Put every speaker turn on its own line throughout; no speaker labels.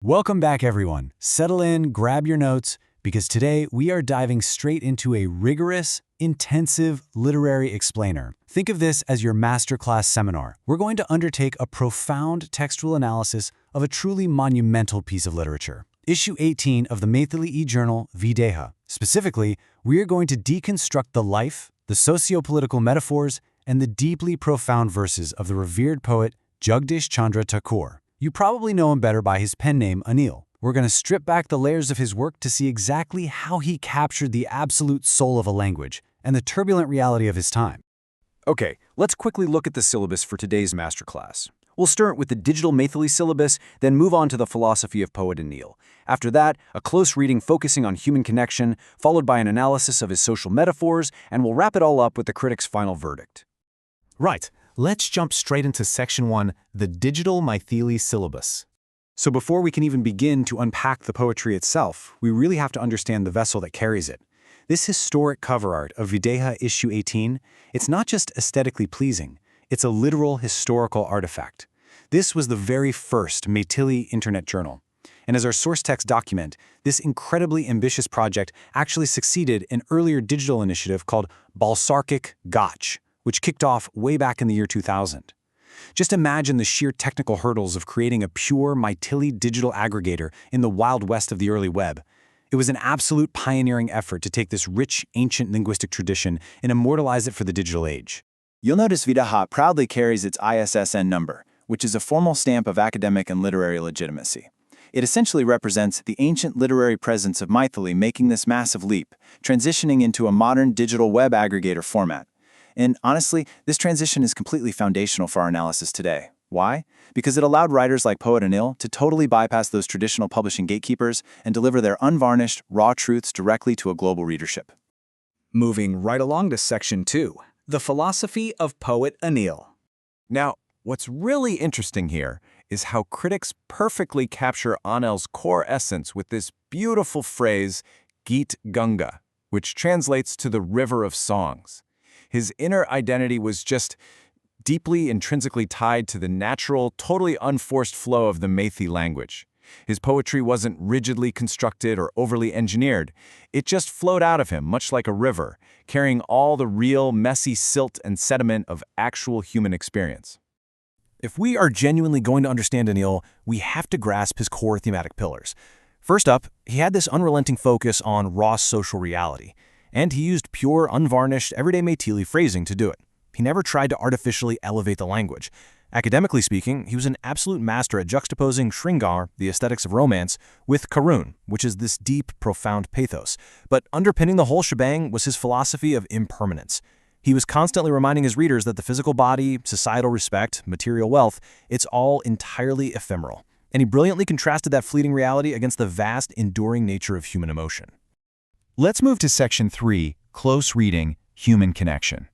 Welcome back, everyone. Settle in, grab your notes, because today we are diving straight into a rigorous, intensive literary explainer. Think of this as your masterclass seminar. We're going to undertake a profound textual analysis of a truly monumental piece of literature. Issue 18 of the Maithili e-journal, Videha. Specifically, we are going to deconstruct the life, the socio-political metaphors, and the deeply profound verses of the revered poet Jagdish Chandra Thakur. You probably know him better by his pen name, Anil. We're going to strip back the layers of his work to see exactly how he captured the absolute soul of a language and the turbulent reality of his time.
Okay, let's quickly look at the syllabus for today's masterclass. We'll start with the digital Maithili syllabus, then move on to the philosophy of poet Anil. After that, a close reading focusing on human connection, followed by an analysis of his social metaphors, and we'll wrap it all up with the critic's final verdict.
Right. Let's jump straight into Section 1, the digital Maithili syllabus.
So before we can even begin to unpack the poetry itself, we really have to understand the vessel that carries it. This historic cover art of Videha issue 18, it's not just aesthetically pleasing, it's a literal historical artifact. This was the very first Maithili internet journal. And as our source text document, this incredibly ambitious project actually succeeded an earlier digital initiative called Balsarkic Gotch, which kicked off way back in the year 2000. Just imagine the sheer technical hurdles of creating a pure Maithili digital aggregator in the wild west of the early web. It was an absolute pioneering effort to take this rich, ancient linguistic tradition and immortalize it for the digital age.
You'll notice Videha proudly carries its ISSN number, which is a formal stamp of academic and literary legitimacy. It essentially represents the ancient literary presence of Maithili making this massive leap, transitioning into a modern digital web aggregator format. And honestly, this transition is completely foundational for our analysis today. Why? Because it allowed writers like poet Anil to totally bypass those traditional publishing gatekeepers and deliver their unvarnished, raw truths directly to a global readership.
Moving right along to Section 2, the philosophy of poet Anil.
Now, what's really interesting here is how critics perfectly capture Anil's core essence with this beautiful phrase, Geet Ganga, which translates to the river of songs. His inner identity was just deeply intrinsically tied to the natural, totally unforced flow of the Maithi language. His poetry wasn't rigidly constructed or overly engineered. It just flowed out of him, much like a river, carrying all the real, messy silt and sediment of actual human experience.
If we are genuinely going to understand Anil, we have to grasp his core thematic pillars. First up, he had this unrelenting focus on raw social reality, and he used pure, unvarnished, everyday Maithili phrasing to do it. He never tried to artificially elevate the language. Academically speaking, he was an absolute master at juxtaposing Shringar, the aesthetics of romance, with Karun, which is this deep, profound pathos. But underpinning the whole shebang was his philosophy of impermanence. He was constantly reminding his readers that the physical body, societal respect, material wealth, it's all entirely ephemeral. And he brilliantly contrasted that fleeting reality against the vast, enduring nature of human emotion.
Let's move to Section 3, Close Reading, Human Connection.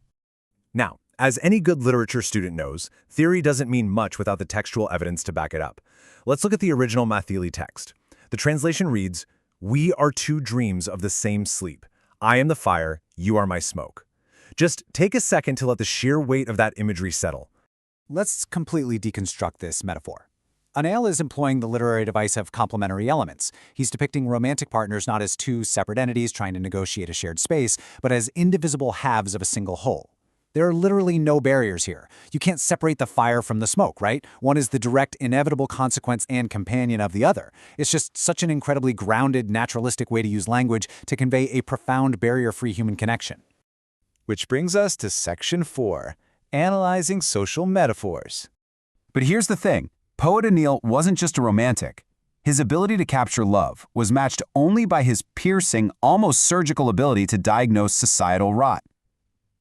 Now, as any good literature student knows, theory doesn't mean much without the textual evidence to back it up. Let's look at the original Maithili text. The translation reads, "We are two dreams of the same sleep. I am the fire, you are my smoke." Just take a second to let the sheer weight of that imagery settle.
Let's completely deconstruct this metaphor. Anil is employing the literary device of complementary elements. He's depicting romantic partners not as two separate entities trying to negotiate a shared space, but as indivisible halves of a single whole. There are literally no barriers here. You can't separate the fire from the smoke, right? One is the direct, inevitable consequence and companion of the other. It's just such an incredibly grounded, naturalistic way to use language to convey a profound, barrier-free human connection.
Which brings us to Section 4, analyzing social metaphors.
But here's the thing. Poet Anil wasn't just a romantic. His ability to capture love was matched only by his piercing, almost surgical ability to diagnose societal rot.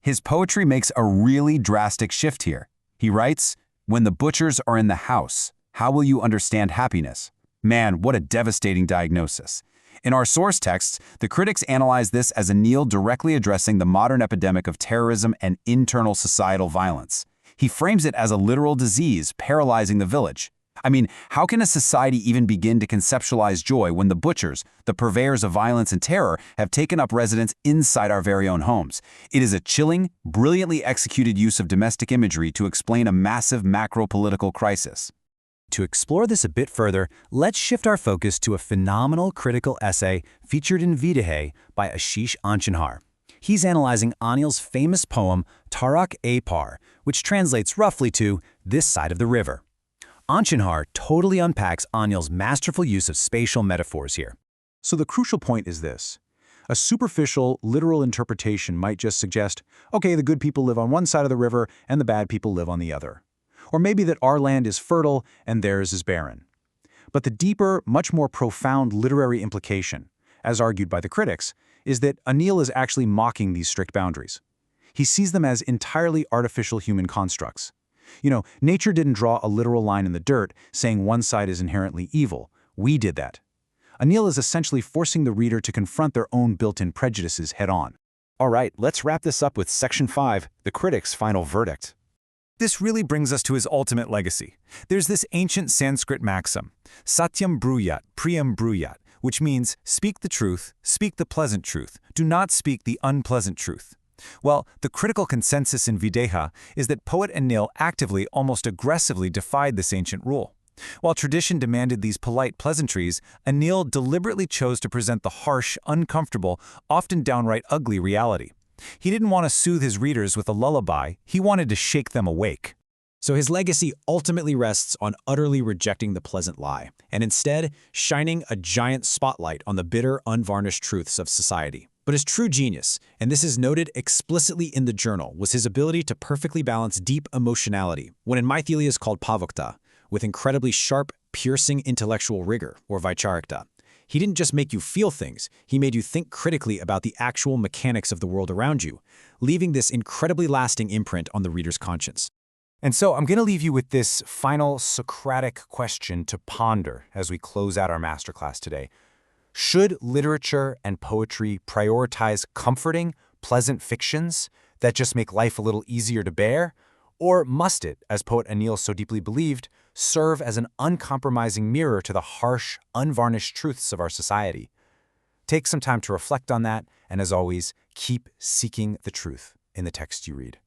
His poetry makes a really drastic shift here. He writes, "When the butchers are in the house, how will you understand happiness?" Man, what a devastating diagnosis. In our source texts, the critics analyze this as Anil directly addressing the modern epidemic of terrorism and internal societal violence. He frames it as a literal disease paralyzing the village. I mean, how can a society even begin to conceptualize joy when the butchers, the purveyors of violence and terror, have taken up residence inside our very own homes? It is a chilling, brilliantly executed use of domestic imagery to explain a massive macro-political crisis.
To explore this a bit further, let's shift our focus to a phenomenal critical essay featured in Videha by Ashish Anchanhar. He's analyzing Anil's famous poem Tarak A Par, which translates roughly to this side of the river. Anchanhar totally unpacks Anil's masterful use of spatial metaphors here.
So the crucial point is this. A superficial, literal interpretation might just suggest, okay, the good people live on one side of the river and the bad people live on the other. Or maybe that our land is fertile and theirs is barren. But the deeper, much more profound literary implication, as argued by the critics, is that Anil is actually mocking these strict boundaries. He sees them as entirely artificial human constructs. You know, nature didn't draw a literal line in the dirt saying one side is inherently evil. We did that. Anil is essentially forcing the reader to confront their own built-in prejudices head-on.
All right, let's wrap this up with Section 5, the critic's final verdict.
This really brings us to his ultimate legacy. There's this ancient Sanskrit maxim, Satyam bruyat, priyam bruyat, which means speak the truth, speak the pleasant truth, do not speak the unpleasant truth. Well, the critical consensus in Videha is that poet Anil actively, almost aggressively defied this ancient rule. While tradition demanded these polite pleasantries, Anil deliberately chose to present the harsh, uncomfortable, often downright ugly reality. He didn't want to soothe his readers with a lullaby, he wanted to shake them awake.
So his legacy ultimately rests on utterly rejecting the pleasant lie, and instead shining a giant spotlight on the bitter, unvarnished truths of society. But his true genius, and this is noted explicitly in the journal, was his ability to perfectly balance deep emotionality, what in Maithili is called pavokta, with incredibly sharp, piercing intellectual rigor, or vaicharikta. He didn't just make you feel things, he made you think critically about the actual mechanics of the world around you, leaving this incredibly lasting imprint on the reader's conscience.
And so I'm going to leave you with this final Socratic question to ponder as we close out our masterclass today. Should literature and poetry prioritize comforting, pleasant fictions that just make life a little easier to bear? Or must it, as poet Anil so deeply believed, serve as an uncompromising mirror to the harsh, unvarnished truths of our society? Take some time to reflect on that, and as always, keep seeking the truth in the text you read.